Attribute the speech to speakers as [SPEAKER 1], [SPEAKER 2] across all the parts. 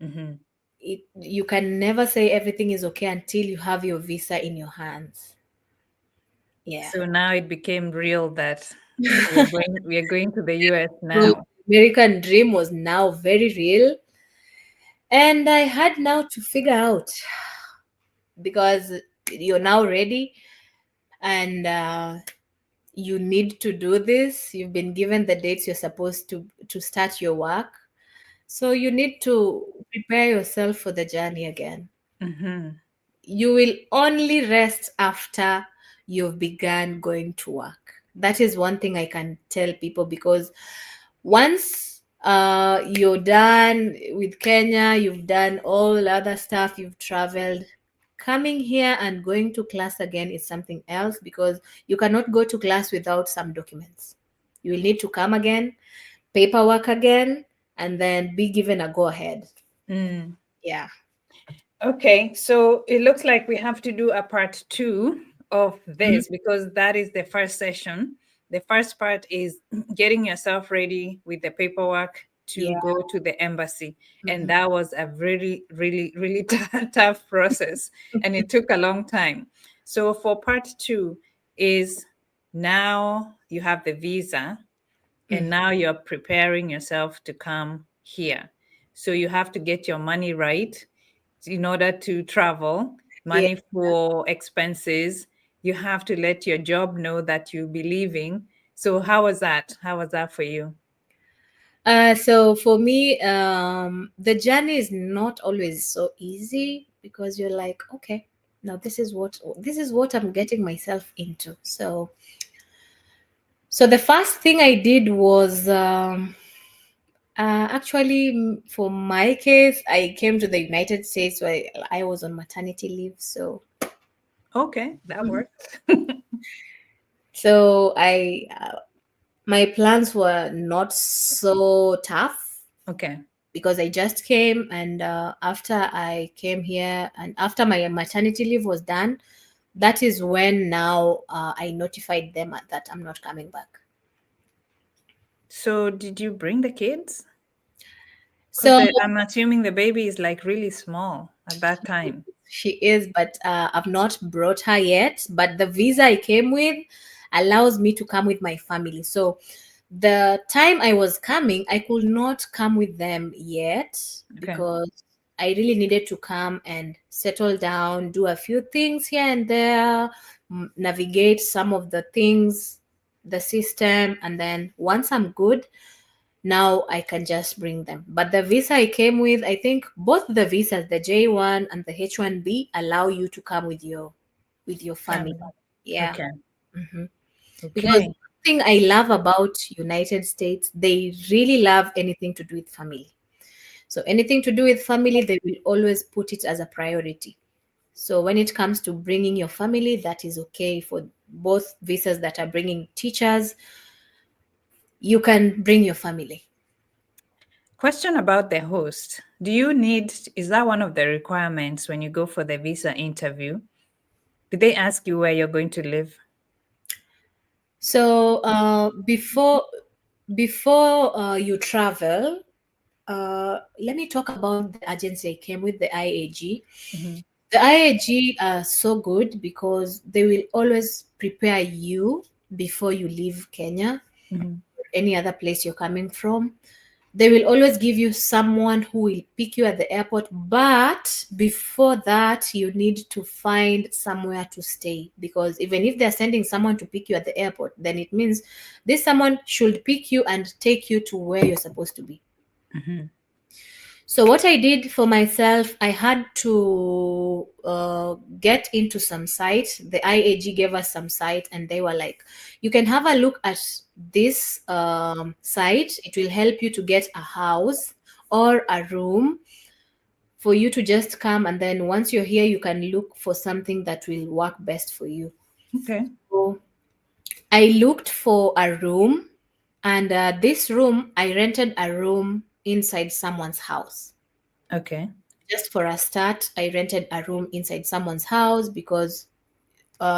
[SPEAKER 1] Mm-hmm.
[SPEAKER 2] You can never say everything is okay until you have your visa in your hands. Yeah.
[SPEAKER 1] So now it became real that we are going to the US
[SPEAKER 2] So
[SPEAKER 1] now.
[SPEAKER 2] American dream was now very real. And I had now to figure out, because you're now ready, and you need to do this. You've been given the dates you're supposed to start your work. So you need to prepare yourself for the journey again.
[SPEAKER 1] Mm-hmm.
[SPEAKER 2] You will only rest after you've begun going to work. That is one thing I can tell people, because once you're done with Kenya, you've done all the other stuff, you've traveled, coming here and going to class again is something else, because you cannot go to class without some documents. You will need to come again, paperwork again, and then be given a go ahead.
[SPEAKER 1] Mm.
[SPEAKER 2] Yeah.
[SPEAKER 1] Okay, so it looks like we have to do a part two of
[SPEAKER 2] Mhm.
[SPEAKER 1] this because that is the first session. The first part is getting yourself ready with the paperwork to
[SPEAKER 2] Yeah.
[SPEAKER 1] go to the embassy. And
[SPEAKER 2] Mhm.
[SPEAKER 1] that was a really, really, really tough process. And it took a long time. So for part two is now you have the visa and now you're preparing yourself to come here. So you have to get your money right in order to travel,
[SPEAKER 2] Yeah.
[SPEAKER 1] money for expenses. You have to let your job know that you'll be leaving. So how was that? How was that for you?
[SPEAKER 2] So for me, the journey is not always so easy, because you're like, okay, now this is what I'm getting myself into. So the first thing I did was, actually, for my case, I came to the United States where I was on maternity leave. So
[SPEAKER 1] Okay, that
[SPEAKER 2] Mhm.
[SPEAKER 1] worked.
[SPEAKER 2] so my plans were not so tough,
[SPEAKER 1] Okay.
[SPEAKER 2] because I just came, and after I came here and after my maternity leave was done, that is when now I notified them that I'm not coming back.
[SPEAKER 1] So did you bring the kids? Because
[SPEAKER 2] So
[SPEAKER 1] I'm assuming the baby is like really small at that time.
[SPEAKER 2] she is, but I've not brought her yet. But the visa I came with allows me to come with my family. So the time I was coming, I could not come with them yet,
[SPEAKER 1] Okay.
[SPEAKER 2] because I really needed to come and settle down, do a few things here and there, navigate some of the things, the system, and then once I'm good, now I can just bring them. But the visa I came with, I think both the visas, the J1 and the H1B, allow you to come with your family.
[SPEAKER 1] Family.
[SPEAKER 2] Yeah.
[SPEAKER 1] Okay.
[SPEAKER 2] hmm Because
[SPEAKER 1] Okay.
[SPEAKER 2] one thing I love about United States, they really love anything to do with family. So anything to do with family, they will always put it as a priority. So when it comes to bringing your family, that is okay. For both visas that are bringing teachers, you can bring your family.
[SPEAKER 1] Question about the host. Is that one of the requirements when you go for the visa interview? Did they ask you where you're going to live?
[SPEAKER 2] So before you travel, let me talk about the agency I came with, the IAG.
[SPEAKER 1] Mhm.
[SPEAKER 2] The IAG are so good, because they will always prepare you before you leave Kenya,
[SPEAKER 1] Mhm.
[SPEAKER 2] any other place you're coming from. They will always give you someone who will pick you at the airport, but before that you need to find somewhere to stay, because even if they're sending someone to pick you at the airport, then it means this someone should pick you and take you to where you're supposed to be.
[SPEAKER 1] Mhm.
[SPEAKER 2] So what I did for myself, I had to get into some site. The IAG gave us some site, and they were like, "You can have a look at this site. It will help you to get a house or a room for you to just come, and then once you're here, you can look for something that will work best for you."
[SPEAKER 1] Okay.
[SPEAKER 2] So I looked for a room, and this room, I rented a room inside someone's house.
[SPEAKER 1] Okay.
[SPEAKER 2] Just for a start, I rented a room inside someone's house, because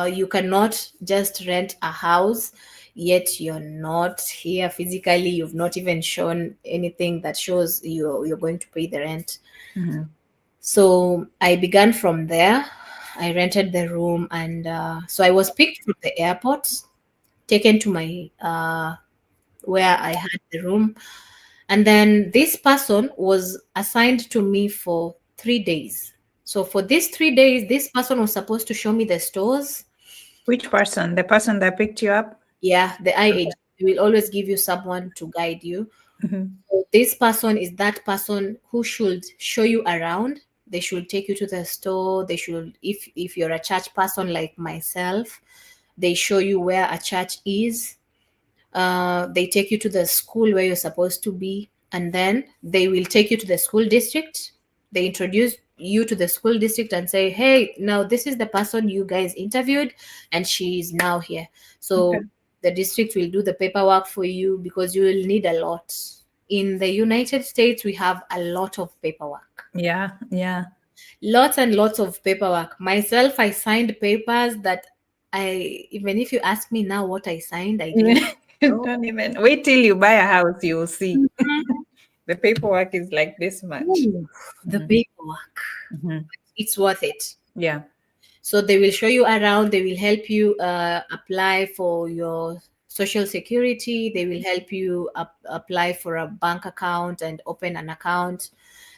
[SPEAKER 2] you cannot just rent a house yet you're not here physically. You've not even shown anything that shows you're going to pay the rent.
[SPEAKER 1] Mhm.
[SPEAKER 2] So I began from there. I rented the room, and so I was picked from the airport, taken to my where I had the room, and then this person was assigned to me for 3 days. So for these 3 days, this person was supposed to show me the stores.
[SPEAKER 1] Which person? The person that picked you up?
[SPEAKER 2] Yeah, the eye
[SPEAKER 1] Okay.
[SPEAKER 2] agent will always give you someone to guide you.
[SPEAKER 1] Mhm.
[SPEAKER 2] So this person is that person who should show you around. They should take you to the store. They should, if you're a church person like myself, they show you where a church is. They take you to the school where you're supposed to be, and then they will take you to the school district. They introduce you to the school district and say, hey, now this is the person you guys interviewed, and she is now here.
[SPEAKER 1] Okay.
[SPEAKER 2] So the district will do the paperwork for you, because you will need a lot. In the United States, we have a lot of paperwork,
[SPEAKER 1] Yeah, yeah.
[SPEAKER 2] lots and lots of paperwork. Myself, I signed papers that even if you ask me now what I signed, I
[SPEAKER 1] Even
[SPEAKER 2] didn't know.
[SPEAKER 1] don't even wait till you buy a house, you'll see. The paperwork is like this much.
[SPEAKER 2] Ooh, the
[SPEAKER 1] Mhm.
[SPEAKER 2] paperwork.
[SPEAKER 1] Mhm.
[SPEAKER 2] It's worth it.
[SPEAKER 1] Yeah.
[SPEAKER 2] So they will show you around. They will help you apply for your social security. They will help you apply for a bank account and open an account.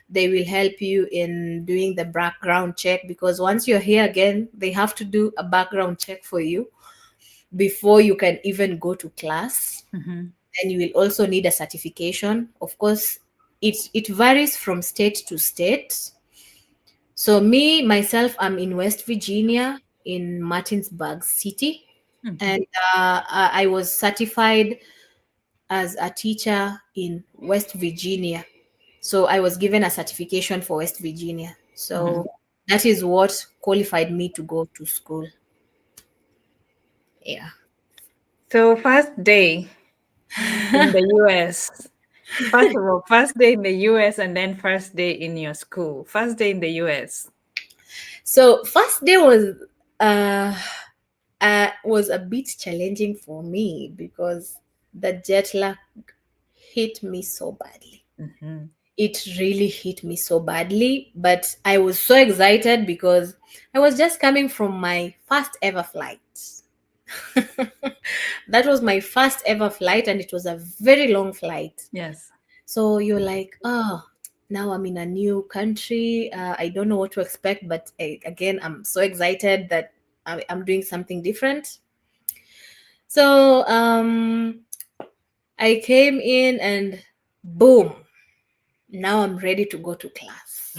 [SPEAKER 2] They will help you in doing the background check, because once you're here again, they have to do a background check for you before you can even go to class.
[SPEAKER 1] Mhm.
[SPEAKER 2] And you will also need a certification. Of course, it varies from state to state. So me myself, I'm in West Virginia, in Martinsburg City,
[SPEAKER 1] Mhm.
[SPEAKER 2] and I was certified as a teacher in West Virginia. So I was given a certification for West Virginia. So
[SPEAKER 1] Mhm.
[SPEAKER 2] that is what qualified me to go to school. Yeah.
[SPEAKER 1] So first day in the US. First of all, first day in the US and then first day in your school. First day in the US.
[SPEAKER 2] So first day uh was a bit challenging for me, because the jet lag hit me so badly.
[SPEAKER 1] Mhm.
[SPEAKER 2] It really hit me so badly, but I was so excited because I was just coming from my first ever flight. That was my first ever flight, and it was a very long flight.
[SPEAKER 1] Yes.
[SPEAKER 2] So you're like, oh, now I'm in a new country. I don't know what to expect, but again, I'm so excited that I'm doing something different. So I came in, and boom, now I'm ready to go to class.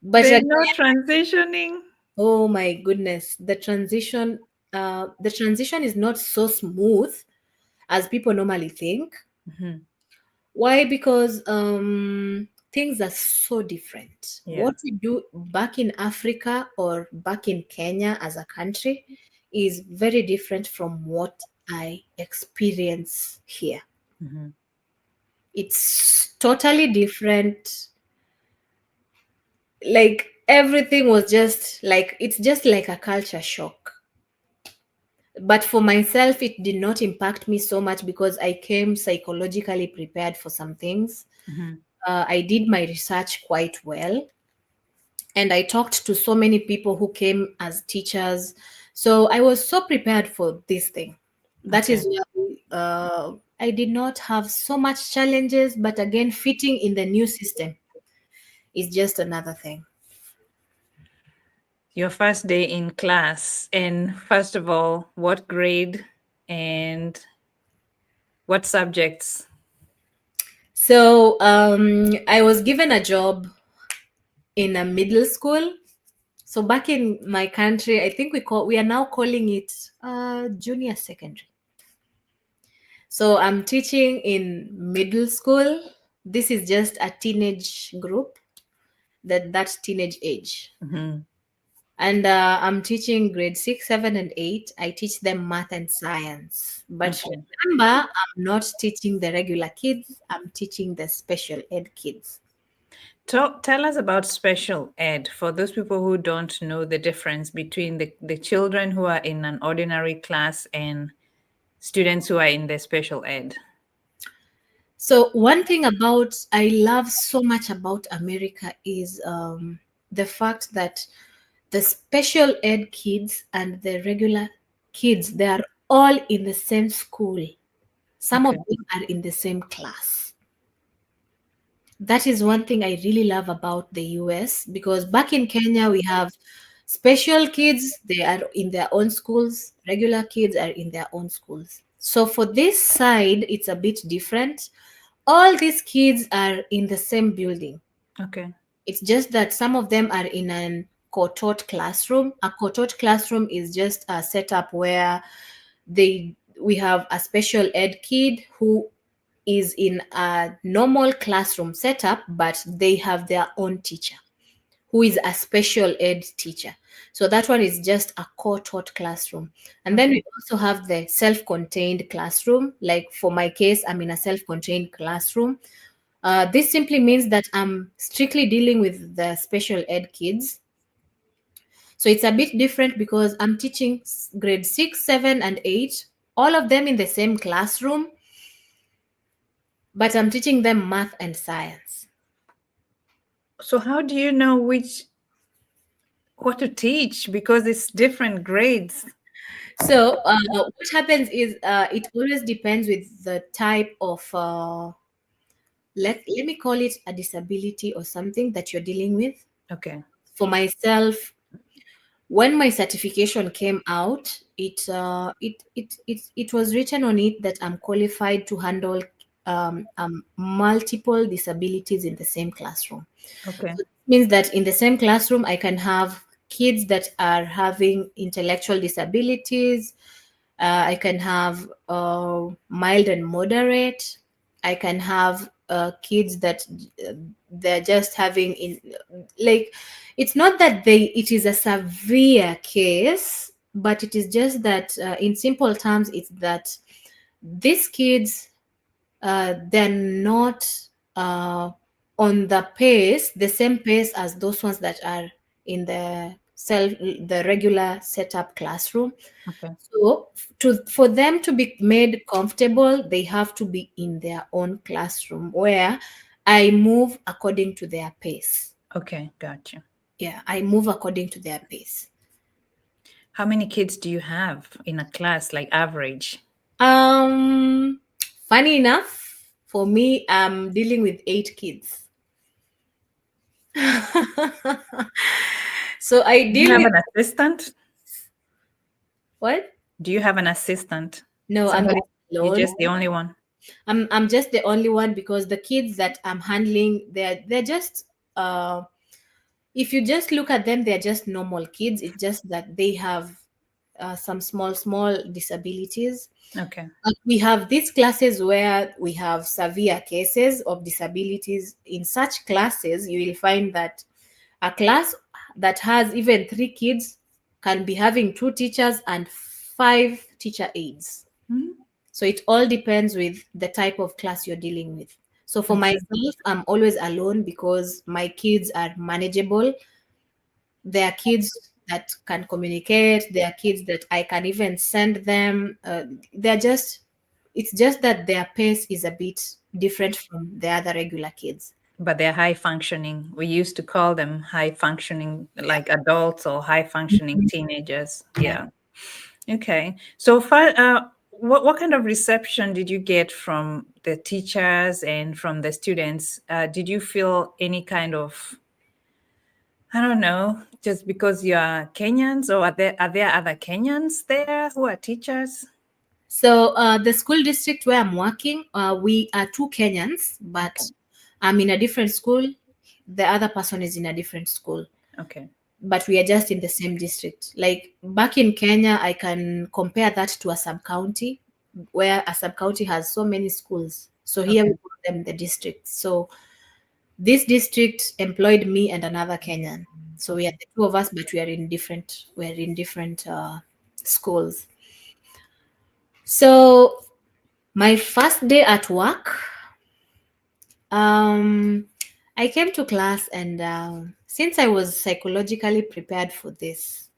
[SPEAKER 2] But
[SPEAKER 1] There's
[SPEAKER 2] again,
[SPEAKER 1] no transitioning.
[SPEAKER 2] oh my goodness, the transition is not so smooth as people normally think.
[SPEAKER 1] Mhm.
[SPEAKER 2] Why? Because things are so different.
[SPEAKER 1] Yeah.
[SPEAKER 2] What we do back in Africa or back in Kenya as a country is very different from what I experience here.
[SPEAKER 1] Mhm.
[SPEAKER 2] It's totally different. Like everything was just like, it's just like a culture shock. But for myself, it did not impact me so much, because I came psychologically prepared for some things.
[SPEAKER 1] Mhm.
[SPEAKER 2] I did my research quite well, and I talked to so many people who came as teachers. So I was so prepared for this thing. That
[SPEAKER 1] Okay.
[SPEAKER 2] is why I did not have so much challenges. But again, fitting in the new system is just another thing.
[SPEAKER 1] Your first day in class. And first of all, what grade and what subjects?
[SPEAKER 2] So I was given a job in a middle school. So back in my country, I think we are now calling it junior secondary. So I'm teaching in middle school. This is just a teenage group, that teenage age.
[SPEAKER 1] Mhm.
[SPEAKER 2] And I'm teaching grade 6, 7, and 8. I teach them math and science. But
[SPEAKER 1] Okay.
[SPEAKER 2] remember, I'm not teaching the regular kids, I'm teaching the special ed kids.
[SPEAKER 1] Tell us about special ed for those people who don't know the difference between the children who are in an ordinary class and students who are in the special ed.
[SPEAKER 2] So one thing about I love so much about America is the fact that the special ed kids and the regular kids, they are all in the same school. Some of
[SPEAKER 1] Okay.
[SPEAKER 2] them are in the same class. That is one thing I really love about the US, because back in Kenya we have special kids, they are in their own schools, regular kids are in their own schools. So for this side, it's a bit different. All these kids are in the same building.
[SPEAKER 1] Okay.
[SPEAKER 2] It's just that some of them are in an co-taught classroom. A co-taught classroom is just a setup where we have a special ed kid who is in a normal classroom setup, but they have their own teacher who is a special ed teacher. So that one is just a co-taught classroom. And then
[SPEAKER 1] Okay.
[SPEAKER 2] we also have the self-contained classroom. Like for my case, I'm in a self-contained classroom. This simply means that I'm strictly dealing with the special ed kids. So it's a bit different because I'm teaching grade 6, 7, and 8, all of them in the same classroom, but I'm teaching them math and science.
[SPEAKER 1] So how do you know which what to teach because it's different grades?
[SPEAKER 2] So what happens is it always depends with the type of let me call it a disability or something that you're dealing with.
[SPEAKER 1] Okay.
[SPEAKER 2] For myself, when my certification came out, it was written on it that I'm qualified to handle multiple disabilities in the same classroom.
[SPEAKER 1] Okay.
[SPEAKER 2] So it means that in the same classroom, I can have kids that are having intellectual disabilities. I can have mild and moderate. I can have kids that they're just having in like it's not that it is a severe case, but it is just that in simple terms, it's that these kids they're not uh, on the same pace as those ones that are in the regular setup classroom.
[SPEAKER 1] Okay.
[SPEAKER 2] So for them to be made comfortable, they have to be in their own classroom where I move according to their pace.
[SPEAKER 1] Okay. Gotcha.
[SPEAKER 2] Yeah, I move according to their pace.
[SPEAKER 1] How many kids do you have in a class, like average?
[SPEAKER 2] Um, Funny enough, for me, I'm dealing with 8 kids. So I
[SPEAKER 1] Do you
[SPEAKER 2] deal
[SPEAKER 1] have
[SPEAKER 2] with
[SPEAKER 1] an assistant?
[SPEAKER 2] what?
[SPEAKER 1] Do you have an assistant?
[SPEAKER 2] No, I'm
[SPEAKER 1] Somebody,
[SPEAKER 2] just
[SPEAKER 1] you're
[SPEAKER 2] alone.
[SPEAKER 1] just the only one.
[SPEAKER 2] I'm just the only one because the kids that I'm handling, they're just if you just look at them, they're just normal kids. It's just that they have some small disabilities.
[SPEAKER 1] Okay.
[SPEAKER 2] We have these classes where we have severe cases of disabilities. In such classes, you will find that a class that has even 3 kids can be having 2 teachers and 5 teacher aides.
[SPEAKER 1] Mhm.
[SPEAKER 2] So it all depends with the type of class you're dealing with. So for
[SPEAKER 1] Okay.
[SPEAKER 2] myself, I'm always alone because my kids are manageable. There are kids that can communicate. There are kids that I can even send them. It's just that their pace is a bit different from the other regular kids.
[SPEAKER 1] But they're high functioning. We used to call them high functioning,
[SPEAKER 2] Yeah.
[SPEAKER 1] like adults or high functioning
[SPEAKER 2] Mhm.
[SPEAKER 1] teenagers.
[SPEAKER 2] Yeah.
[SPEAKER 1] Yeah. Okay. So far, what kind of reception did you get from the teachers and from the students? Did you feel any kind of, I don't know, just because you are Kenyans, or are there other Kenyans there who are teachers?
[SPEAKER 2] So the school district where I'm working, we are 2 Kenyans, but
[SPEAKER 1] Okay.
[SPEAKER 2] I'm in a different school. The other person is in a different school,
[SPEAKER 1] Okay.
[SPEAKER 2] but we are just in the same district. Like back in Kenya, I can compare that to a sub county, where a sub county has so many schools. So here we
[SPEAKER 1] Okay.
[SPEAKER 2] call them the district. So this district employed me and another Kenyan. So we are
[SPEAKER 1] Okay.
[SPEAKER 2] the two of us, but we're in different schools. So my first day at work, um, I came to class, and since I was psychologically prepared for this,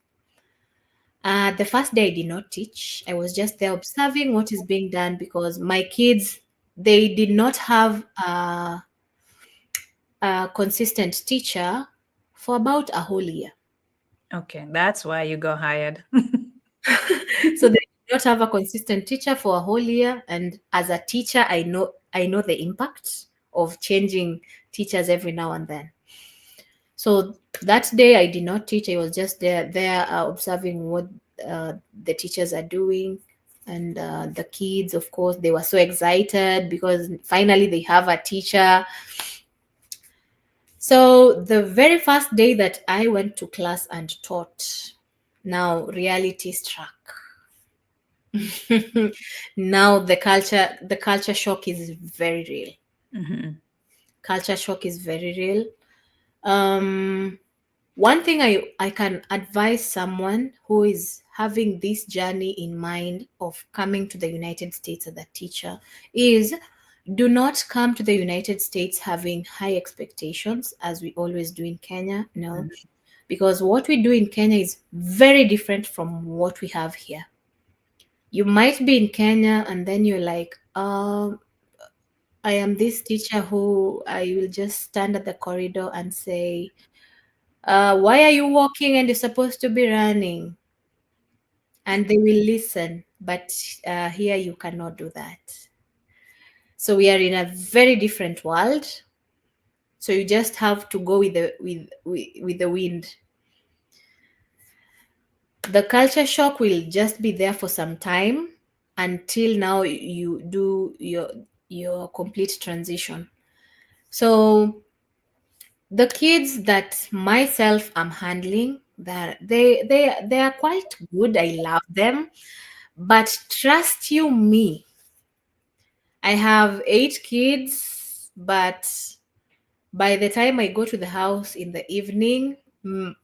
[SPEAKER 2] the first day I did not teach. I was just there observing what is being done because my kids, they did not have a consistent teacher for about a whole year.
[SPEAKER 1] Okay, that's why you got hired.
[SPEAKER 2] So they did not have a consistent teacher for a whole year. And as a teacher, I know the impact of changing teachers every now and then. So that day I did not teach. I was just there observing what the teachers are doing. And the kids, of course, they were so excited because finally they have a teacher. So the very first day that I went to class and taught, now reality struck. Now the culture shock is very real.
[SPEAKER 1] Mm-hmm.
[SPEAKER 2] Culture shock is very real. Um, One thing I can advise someone who is having this journey in mind of coming to the United States as a teacher is, do not come to the United States having high expectations as we always do in Kenya. No, because what we do in Kenya is very different from what we have here. You might be in Kenya and then you're like, I am this teacher who I will just stand at the corridor and say, why are you walking and you're supposed to be running? And they will listen. But here you cannot do that. So we are in a very different world. So you just have to go with the wind. The culture shock will just be there for some time until now you do your complete transition. So the kids that myself I'm handling, that they are quite good. I love them, but trust you me, I have 8 kids, but by the time I go to the house in the evening,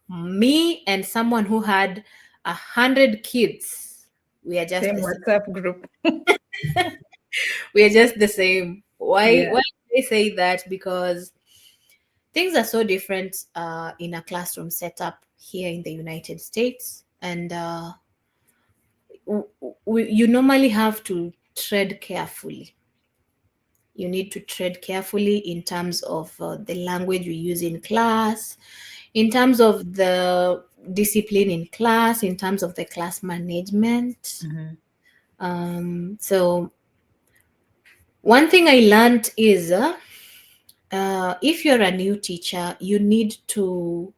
[SPEAKER 2] me and someone who had 100 kids, we are just
[SPEAKER 1] Same
[SPEAKER 2] the same.
[SPEAKER 1] WhatsApp group.
[SPEAKER 2] We are just the same. Why?
[SPEAKER 1] Yeah.
[SPEAKER 2] Why do they say that? Because things are so different in a classroom setup here in the United States, and you normally have to tread carefully. You need to tread carefully in terms of the language you use in class, in terms of the discipline in class, in terms of the class management.
[SPEAKER 1] Mm-hmm.
[SPEAKER 2] So one thing I learned is if you're a new teacher, you need to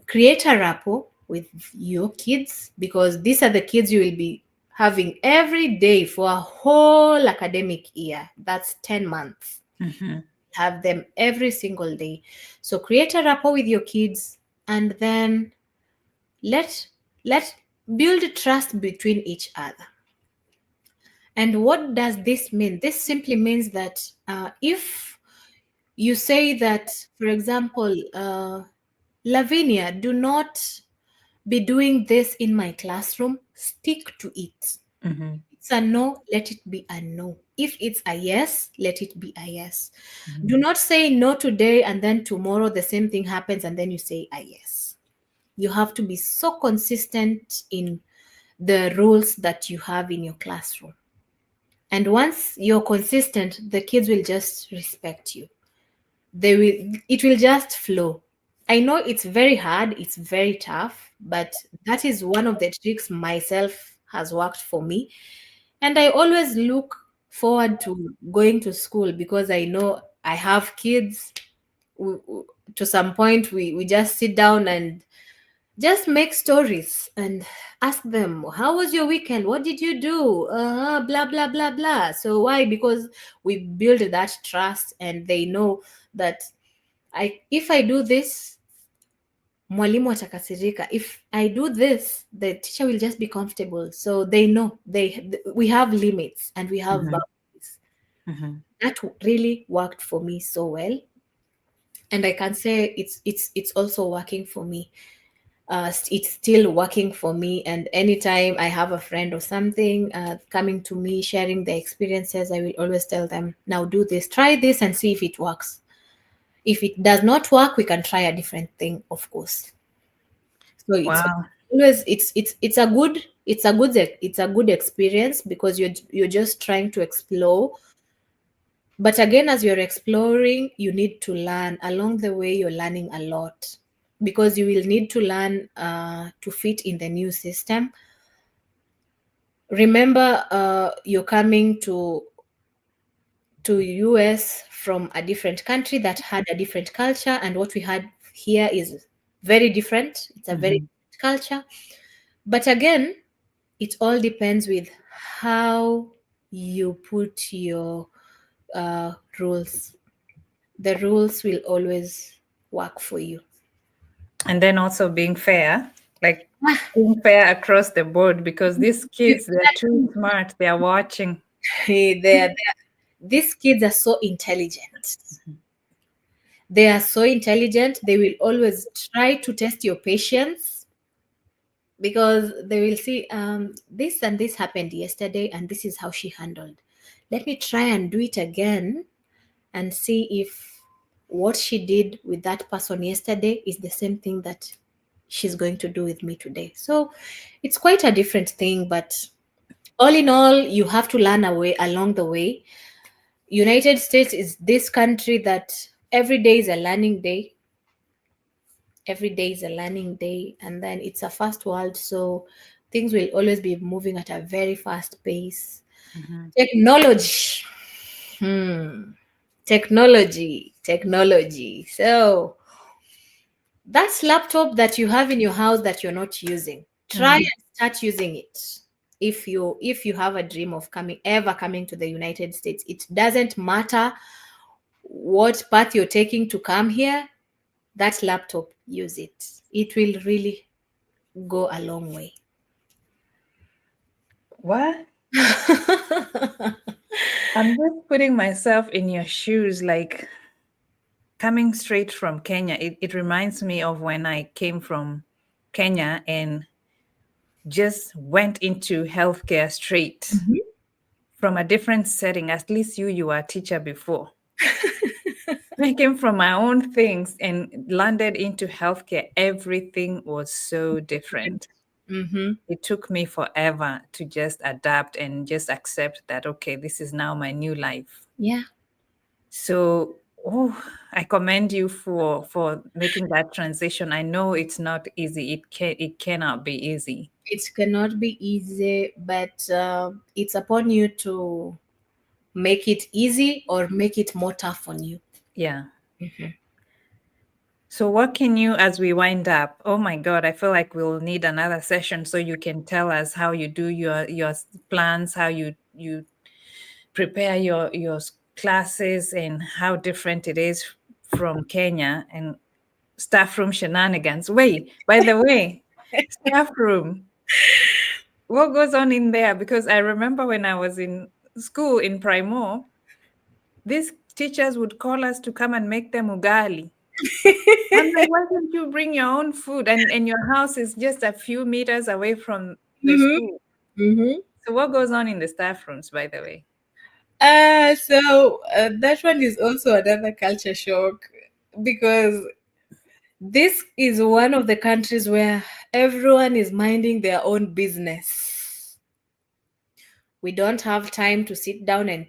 [SPEAKER 2] create a rapport with your kids, because these are the kids you will be having every day for a whole academic year. That's 10 months.
[SPEAKER 1] Mm-hmm.
[SPEAKER 2] Have them every single day. So create a rapport with your kids, and then let build trust between each other. And what does this mean? This simply means that if you say that, for example, Lavinia, do not be doing this in my classroom, stick to it.
[SPEAKER 1] Mm-hmm.
[SPEAKER 2] It's a no, let it be a no. If it's a yes, let it be a yes.
[SPEAKER 1] Mm-hmm.
[SPEAKER 2] Do not say no today and then tomorrow the same thing happens and then you say a yes. You have to be so consistent in the rules that you have in your classroom. And once you're consistent, the kids will just respect you. It will just flow. I know it's very hard, it's very tough, but that is one of the tricks myself has worked for me. And I always look forward to going to school because I know I have kids. To some point, we just sit down and just make stories and ask them, how was your weekend? What did you do? Blah, blah, blah, blah. So why? Because we build that trust and they know that if I do this, mwalimu atakasirika. If I do this, the teacher will just be comfortable. So they know we have limits and we have
[SPEAKER 1] Mm-hmm.
[SPEAKER 2] boundaries.
[SPEAKER 1] Mm-hmm.
[SPEAKER 2] That really worked for me so well, and I can say it's also working for me. It's still working for me, and anytime I have a friend or something coming to me sharing their experiences, I will always tell them, now do this, try this and see if it works. If it does not work, we can try a different thing, of course. So it's
[SPEAKER 1] Wow.
[SPEAKER 2] always it's a good it's a good experience because you're just trying to explore. But again, as you're exploring, you need to learn. Along the way, you're learning a lot because you will need to learn to fit in the new system. Remember, you're coming to US from a different country that had a different culture, and what we had here is very different. It's a very
[SPEAKER 1] Mhm.
[SPEAKER 2] different culture. But again, it all depends with how you put your rules. The rules will always work for you.
[SPEAKER 1] And then also being fair, like being fair across the board, because these kids, they're too smart. They are watching.
[SPEAKER 2] These kids are so intelligent. They are so intelligent. They will always try to test your patience because they will see this and this happened yesterday, and this is how she handled. Let me try and do it again and see if what she did with that person yesterday is the same thing that she's going to do with me today. So it's quite a different thing, but all in all, you have to learn away along the way. United States is this country that every day is a learning day. Every day is a learning day, and then it's a fast world, so things will always be moving at a very fast pace.
[SPEAKER 1] Mhm.
[SPEAKER 2] Technology. Hmm. Technology. So that's laptop that you have in your house that you're not using. Try
[SPEAKER 1] Mhm.
[SPEAKER 2] and start using it. If you have a dream of coming to the United States, it doesn't matter what path you're taking to come here. That laptop, use it. It will really go a long way.
[SPEAKER 1] What? I'm just putting myself in your shoes, like coming straight from Kenya. It reminds me of when I came from Kenya and just went into healthcare straight
[SPEAKER 2] Mhm.
[SPEAKER 1] from a different setting. At least you were a teacher before. I came from my own things and landed into healthcare. Everything was so different.
[SPEAKER 2] Mm-hmm.
[SPEAKER 1] It took me forever to just adapt and just accept that, okay, this is now my new life.
[SPEAKER 2] Yeah,
[SPEAKER 1] So, oh, I commend you for making that transition. I know it's not easy. It cannot be easy.
[SPEAKER 2] it cannot be easy, but it's upon you to make it easy or make it more tough on you.
[SPEAKER 1] Yeah.
[SPEAKER 2] Mhm.
[SPEAKER 1] So, what can you, as we wind up? Oh my God, I feel like we'll need another session so you can tell us how you do your plans, how you prepare your classes, and how different it is from Kenya and staff room shenanigans. Wait, by the way, staff room. What goes on in there? Because I remember when I was in school in Primor, these teachers would call us to come and make them ugali. I'm like, why don't you bring your own food? And your house is just a few meters away from the
[SPEAKER 2] Mhm.
[SPEAKER 1] school.
[SPEAKER 2] Mhm.
[SPEAKER 1] So what goes on in the staff rooms, by the way?
[SPEAKER 2] That one is also another culture shock because this is one of the countries where everyone is minding their own business. We don't have time to sit down and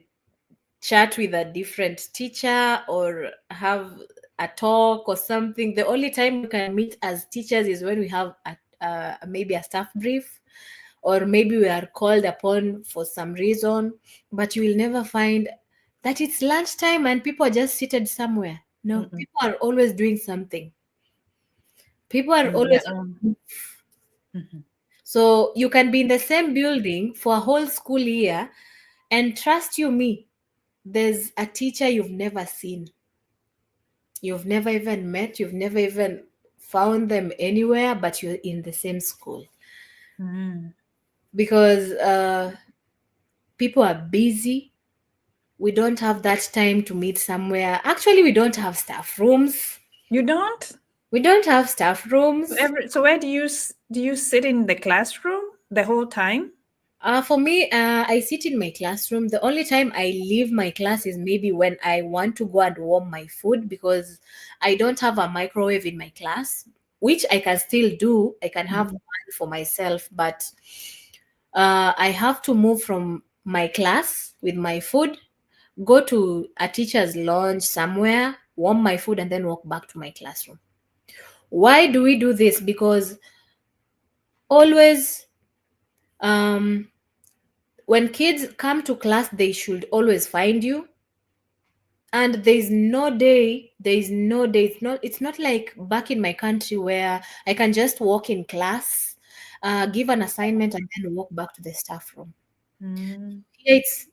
[SPEAKER 2] chat with a different teacher or have a talk or something. The only time we can meet as teachers is when we have maybe a staff brief or maybe we are called upon for some reason. But you will never find that it's lunchtime and people are just seated somewhere. No,
[SPEAKER 1] Mm-mm.
[SPEAKER 2] people are always doing something. People are
[SPEAKER 1] On their
[SPEAKER 2] always.
[SPEAKER 1] own. Mhm.
[SPEAKER 2] So you can be in the same building for a whole school year, and trust you me, there's a teacher you've never seen, you've never even met, you've never even found them anywhere, but you're in the same school
[SPEAKER 1] Mm.
[SPEAKER 2] because people are busy. We don't have that time to meet somewhere. Actually, we don't have staff rooms.
[SPEAKER 1] You don't?
[SPEAKER 2] We don't have staff
[SPEAKER 1] So
[SPEAKER 2] rooms.
[SPEAKER 1] so where do you sit in the classroom the whole time?
[SPEAKER 2] For me, I sit in my classroom. The only time I leave my class is maybe when I want to go and warm my food, because I don't have a microwave in my class, which I can still do. I can have
[SPEAKER 1] Mhm.
[SPEAKER 2] one for myself, but I have to move from my class with my food, go to a teacher's lounge somewhere, warm my food, and then walk back to my classroom. Why do we do this? Because always, um, when kids come to class, they should always find you. And there is no day, it's not like back in my country where I can just walk in class, give an assignment, and then walk back to the staff room.
[SPEAKER 1] Mm.
[SPEAKER 2] Here it's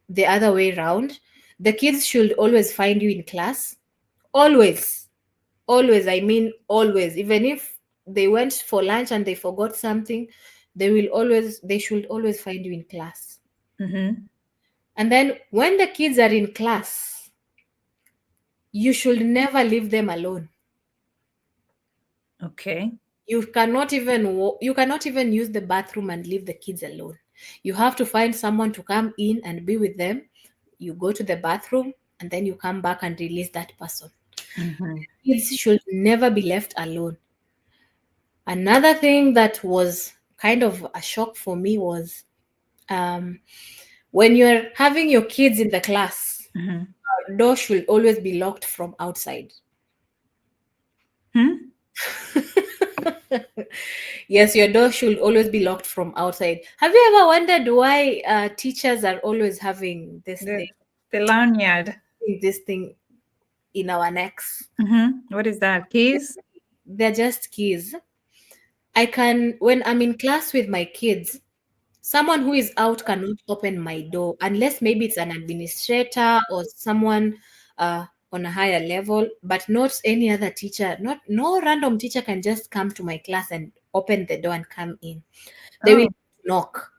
[SPEAKER 2] the other way around. The kids should always find you in class. Always. Always, I mean always. Even if they went for lunch and they forgot something, they should always find you in class.
[SPEAKER 1] Mm-hmm.
[SPEAKER 2] And then when the kids are in class, you should never leave them alone.
[SPEAKER 1] Okay.
[SPEAKER 2] You cannot even use the bathroom and leave the kids alone. You have to find someone to come in and be with them. You go to the bathroom and then you come back and release that person.
[SPEAKER 1] Mm-hmm.
[SPEAKER 2] Kids should never be left alone. Another thing that was kind of a shock for me was, um, when you're having your kids in the class,
[SPEAKER 1] Mm-hmm.
[SPEAKER 2] door should always be locked from outside.
[SPEAKER 1] Hmm?
[SPEAKER 2] Yes, your door should always be locked from outside. Have you ever wondered why teachers are always having
[SPEAKER 1] The lanyard.
[SPEAKER 2] this thing in our necks?
[SPEAKER 1] Mm-hmm. What is that? Keys?
[SPEAKER 2] They're just keys. When I'm in class with my kids, someone who is out cannot open my door unless maybe it's an administrator or someone on a higher level, but not any other teacher. Not No random teacher can just come to my class and open the door and come in. They will
[SPEAKER 1] Oh.
[SPEAKER 2] knock.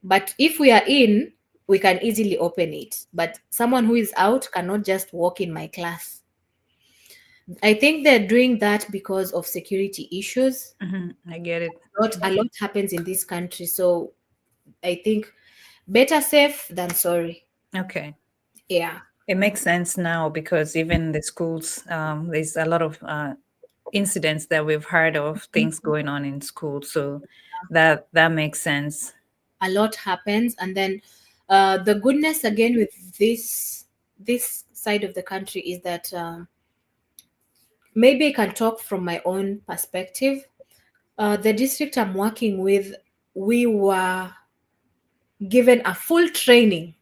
[SPEAKER 2] But if we are in, we can easily open it. But someone who is out cannot just walk in my class. I think they're doing that because of security issues.
[SPEAKER 1] Mm-hmm. I get it.
[SPEAKER 2] A lot happens in this country, so I think better safe than sorry.
[SPEAKER 1] Okay.
[SPEAKER 2] Yeah,
[SPEAKER 1] It makes sense now because even the schools, there's a lot of incidents that we've heard of things going on in school. So that makes sense.
[SPEAKER 2] a lot happens, and then the goodness again with this side of the country is that, maybe I can talk from my own perspective. The district I'm working with, we were given a full training.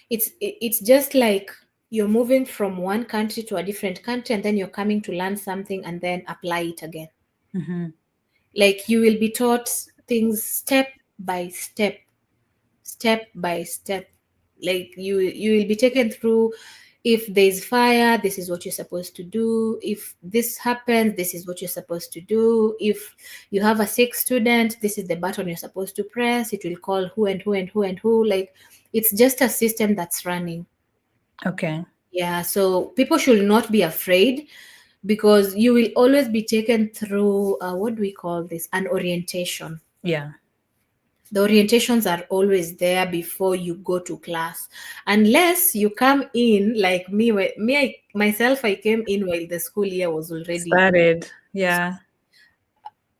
[SPEAKER 2] It's just like you're moving from one country to a different country, and then you're coming to learn something and then apply it again.
[SPEAKER 1] Mm-hmm.
[SPEAKER 2] Like, you will be taught things step by step, step by step. Like, you will be taken through. If there's fire, this is what you're supposed to do. If this happens, this is what you're supposed to do. If you have a sick student, this is the button you're supposed to press. It will call who and who and who and who. Like, it's just a system that's running.
[SPEAKER 1] Okay.
[SPEAKER 2] Yeah, so people should not be afraid, because you will always be taken through, what do we call this, an orientation.
[SPEAKER 1] Yeah.
[SPEAKER 2] The orientations are always there before you go to class, unless you come in like me. Myself, I came in while the school year was already.
[SPEAKER 1] Started. Yeah.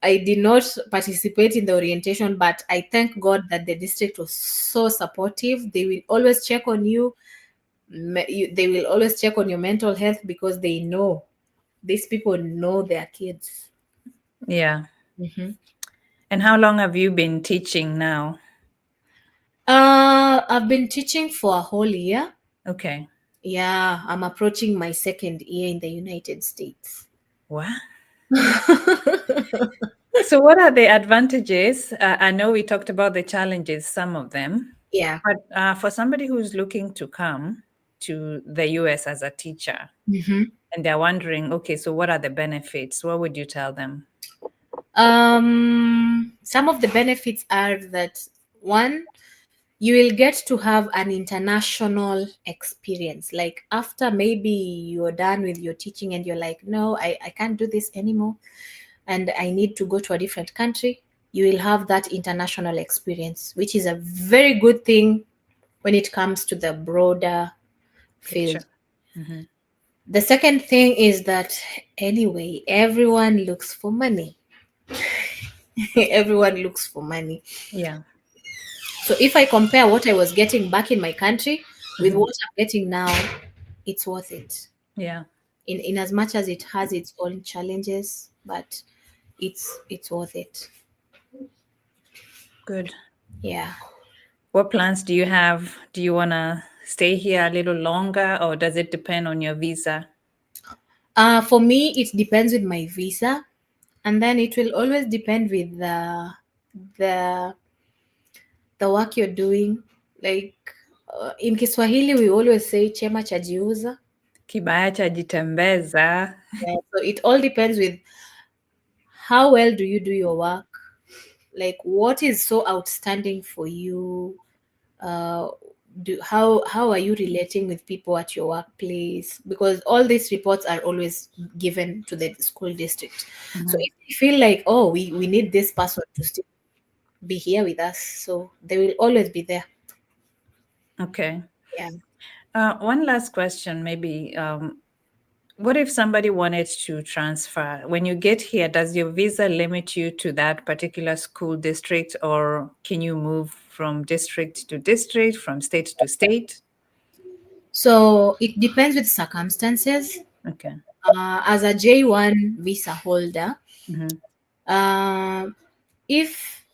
[SPEAKER 2] I did not participate in the orientation, but I thank God that the district was so supportive. They will always check on you. They will always check on your mental health, because they know these people know their kids.
[SPEAKER 1] Yeah.
[SPEAKER 2] Mhm.
[SPEAKER 1] And how long have you been teaching now?
[SPEAKER 2] I've been teaching for a whole year.
[SPEAKER 1] Okay.
[SPEAKER 2] Yeah, I'm approaching my second year in the United States.
[SPEAKER 1] What? So, what are the advantages? I know we talked about the challenges, some of them,
[SPEAKER 2] Yeah.
[SPEAKER 1] but for somebody who's looking to come to the US as a teacher
[SPEAKER 2] Mhm.
[SPEAKER 1] and they're wondering, okay, so what are the benefits? What would you tell them?
[SPEAKER 2] Some of the benefits are that, one, you will get to have an international experience. Like, after maybe you're done with your teaching and you're like, no, I can't do this anymore, and I need to go to a different country. you will have that international experience, which is a very good thing when it comes to the broader field.
[SPEAKER 1] Picture. Hmm.
[SPEAKER 2] The second thing is that anyway, everyone looks for money. Everyone looks for money.
[SPEAKER 1] Yeah.
[SPEAKER 2] So if I compare what I was getting back in my country with
[SPEAKER 1] Hmm.
[SPEAKER 2] what I'm getting now, it's worth it.
[SPEAKER 1] Yeah.
[SPEAKER 2] In as much as it has its own challenges, but it's worth it.
[SPEAKER 1] Good.
[SPEAKER 2] Yeah.
[SPEAKER 1] What plans do you have? Do you want to stay here a little longer, or does it depend on your visa?
[SPEAKER 2] For me, it depends with my visa, and then it will always depend with the the work you're doing. Like in Kiswahili, we always say chema chajiuza.
[SPEAKER 1] Kibaya chajitembeza.
[SPEAKER 2] Yeah, so it all depends with how well do you do your work. Like what is so outstanding for you. Uh, how are you relating with people at your workplace, because all these reports are always given to the school district. So
[SPEAKER 1] Hmm.
[SPEAKER 2] if they feel like, oh, we need this person to still be here with us, so they will always be there.
[SPEAKER 1] Okay.
[SPEAKER 2] Yeah.
[SPEAKER 1] One last question, maybe. What if somebody wanted to transfer? When you get here, does your visa limit you to that particular school district, or can you move from district to district, from state to state?
[SPEAKER 2] So it depends with circumstances.
[SPEAKER 1] Okay.
[SPEAKER 2] As a J1 visa holder,
[SPEAKER 1] Hmm.
[SPEAKER 2] uh, if,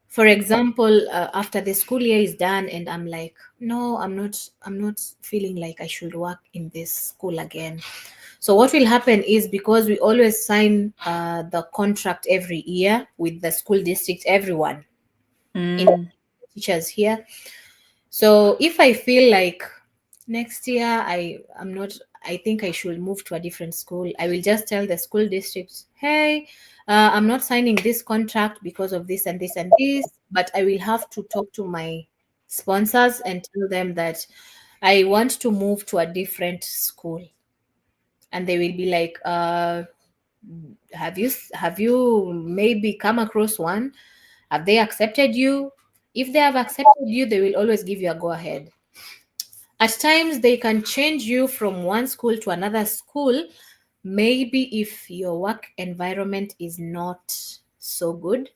[SPEAKER 2] for example, after the school year is done and I'm like, no, I'm not feeling like I should work in this school again. So what will happen is, because we always sign the contract every year with the school district, everyone in
[SPEAKER 1] Mm.
[SPEAKER 2] teachers here. So if I feel like next year I'm not, I think I should move to a different school, I will just tell the school district, hey, I'm not signing this contract because of this and this and this, but I will have to talk to my sponsors and tell them that I want to move to a different school. And they will be like, have you maybe come across one? Have they accepted you? If they have accepted you, they will always give you a go ahead. At times they can change you from one school to another school, maybe if your work environment is not so good.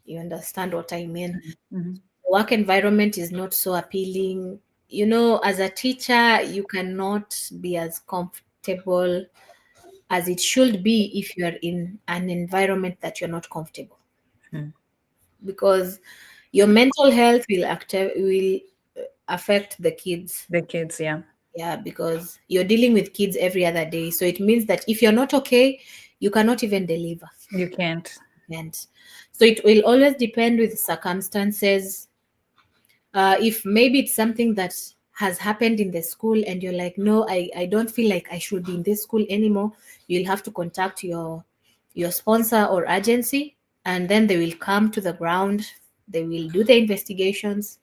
[SPEAKER 2] You understand what I mean?
[SPEAKER 1] Mhm.
[SPEAKER 2] Work environment is not so appealing. You know, as a teacher, you cannot be as comfortable as it should be if you are in an environment that you're not comfortable,
[SPEAKER 1] Mhm.
[SPEAKER 2] because your mental health will affect the kids.
[SPEAKER 1] The kids, yeah.
[SPEAKER 2] Yeah, because you're dealing with kids every other day, so it means that if you're not okay, you cannot even deliver.
[SPEAKER 1] You can't.
[SPEAKER 2] And so it will always depend with circumstances. If maybe it's something that has happened in the school and you're like, no, I don't feel like I should be in this school anymore, you'll have to contact your sponsor or agency, and then they will come to the ground, they will do the investigations,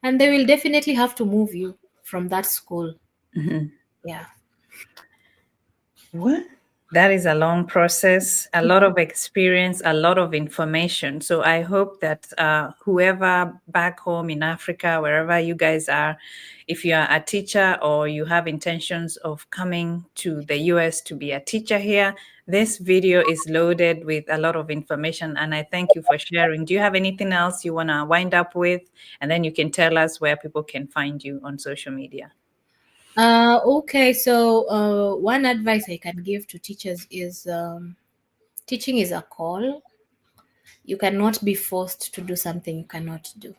[SPEAKER 2] and they will definitely have to move you from that school.
[SPEAKER 1] Mhm.
[SPEAKER 2] Yeah.
[SPEAKER 1] Well, that is a long process, a lot of experience, a lot of information. So I hope that whoever back home in Africa, wherever you guys are, if you are a teacher or you have intentions of coming to the US to be a teacher here, this video is loaded with a lot of information. And I thank you for sharing. Do you have anything else you want to wind up with? And then you can tell us where people can find you on social media.
[SPEAKER 2] Okay, so one advice I can give to teachers is, teaching is a call. You cannot be forced to do something you cannot do.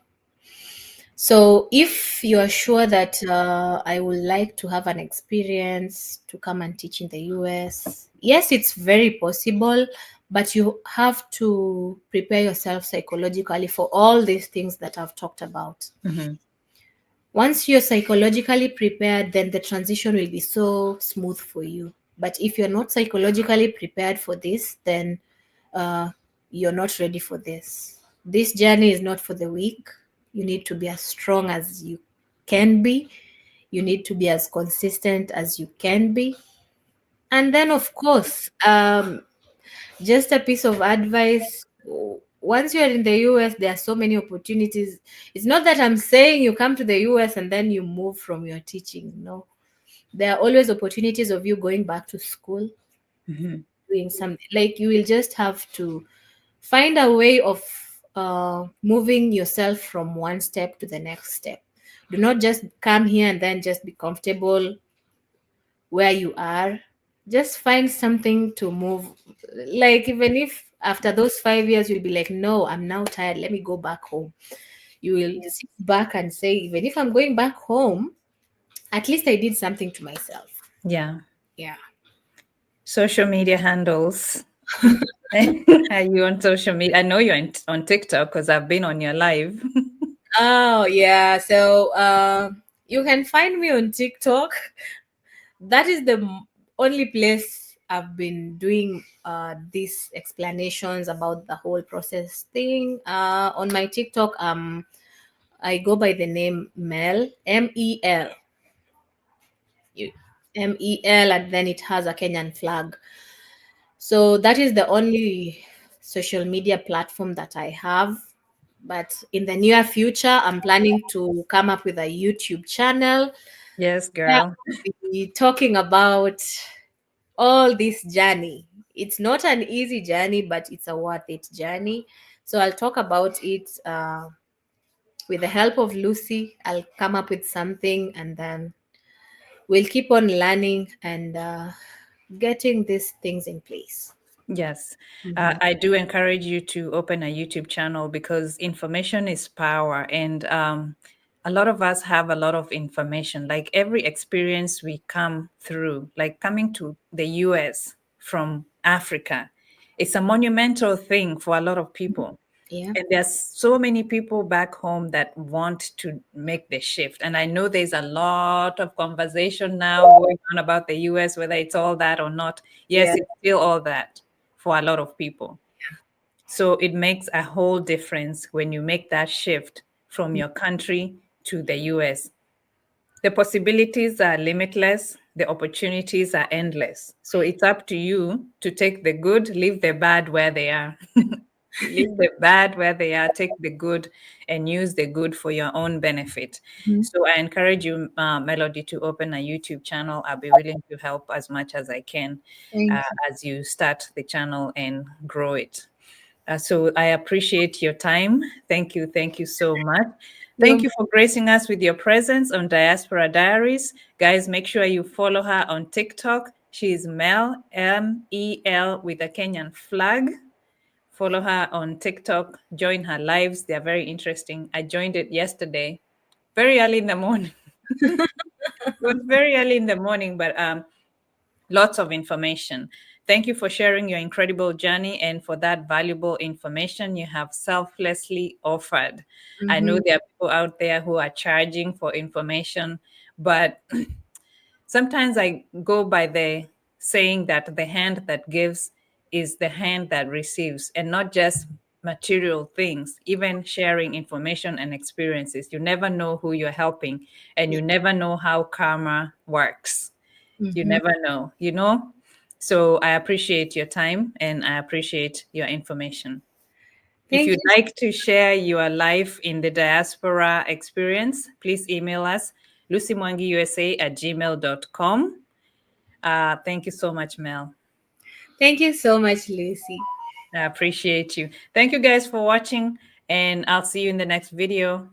[SPEAKER 2] So if you are sure that I would like to have an experience to come and teach in the US, yes, it's very possible, but you have to prepare yourself psychologically for all these things that I've talked about.
[SPEAKER 1] Mhm.
[SPEAKER 2] Once you're psychologically prepared, then the transition will be so smooth for you. But if you're not psychologically prepared for this, then uh, you're not ready for this. This journey is not for the weak. You need to be as strong as you can be. You need to be as consistent as you can be. And then, of course, just a piece of advice, once you're in the US, there are so many opportunities. It's not that I'm saying you come to the US and then you move from your teaching. No, there are always opportunities of you going back to school,
[SPEAKER 1] Mhm.
[SPEAKER 2] doing something. Like you will just have to find a way of moving yourself from one step to the next step. Do not just come here and then just be comfortable where you are. Just find something to move. Like, even if after those 5 years you'll be like, no, I'm now tired, let me go back home. You will sit back and say, even if I'm going back home, at least I did something to myself.
[SPEAKER 1] Yeah.
[SPEAKER 2] Yeah.
[SPEAKER 1] Social media handles. Are you on social media? I know you're on TikTok because I've been on your live.
[SPEAKER 2] Oh, yeah. So you can find me on TikTok. That is the only place I've been doing these explanations about the whole process thing. On my TikTok, I go by the name Mel, Mel, Mel, and then it has a Kenyan flag. So that is the only social media platform that I have. But in the near future, I'm planning to come up with a YouTube channel
[SPEAKER 1] Yes,
[SPEAKER 2] where
[SPEAKER 1] girl.
[SPEAKER 2] I'll be talking about all this journey. It's not an easy journey, but it's a worth it journey. So I'll talk about it with the help of Lucy. I'll come up with something, and then we'll keep on learning and getting these things in place.
[SPEAKER 1] Yes,
[SPEAKER 2] Mhm.
[SPEAKER 1] I do encourage you to open a YouTube channel because information is power. And a lot of us have a lot of information. Like every experience we come through, like coming to the US from Africa, it's a monumental thing for a lot of people.
[SPEAKER 2] Yeah.
[SPEAKER 1] And there's so many people back home that want to make the shift. And I know there's a lot of conversation now going on about the US, whether it's all that or not. Yes,
[SPEAKER 2] Yeah.
[SPEAKER 1] it's still all that for a lot of people. So it makes a whole difference when you make that shift from your country to the US. The possibilities are limitless, the opportunities are endless. So it's up to you to take the good, leave the bad where they are. Leave the bad where they are, take the good, and use the good for your own benefit.
[SPEAKER 2] Mhm.
[SPEAKER 1] So I encourage you, Melody, to open a YouTube channel. I'll be willing to help as much as I can
[SPEAKER 2] Thank you.
[SPEAKER 1] as you start the channel and grow it. So I appreciate your time. Thank you. Thank you so much. Thank
[SPEAKER 2] You're
[SPEAKER 1] you for gracing us with your presence on Diaspora Diaries. Guys, make sure you follow her on TikTok. She's Mel, Mel, with a Kenyan flag. Follow her on TikTok. Join her lives. They're very interesting. I joined it yesterday, very early in the morning. It was very early in the morning, but lots of information. Thank you for sharing your incredible journey and for that valuable information you have selflessly offered. I know
[SPEAKER 2] Mhm.
[SPEAKER 1] there are people out there who are charging for information, but sometimes I go by the saying that the hand that gives is the hand that receives, and not just material things, even sharing information and experiences. You never know who you're helping, and you never know how karma works. You
[SPEAKER 2] Mhm.
[SPEAKER 1] never know, you know? So I appreciate your time and I appreciate your information. If
[SPEAKER 2] Thank
[SPEAKER 1] you'd
[SPEAKER 2] you.
[SPEAKER 1] like to share your life in the diaspora experience, please email us lucymwangiusa@gmail.com. Thank you so much, Mel.
[SPEAKER 2] Thank you so much, Lucy.
[SPEAKER 1] I appreciate you. Thank you guys for watching, and I'll see you in the next video.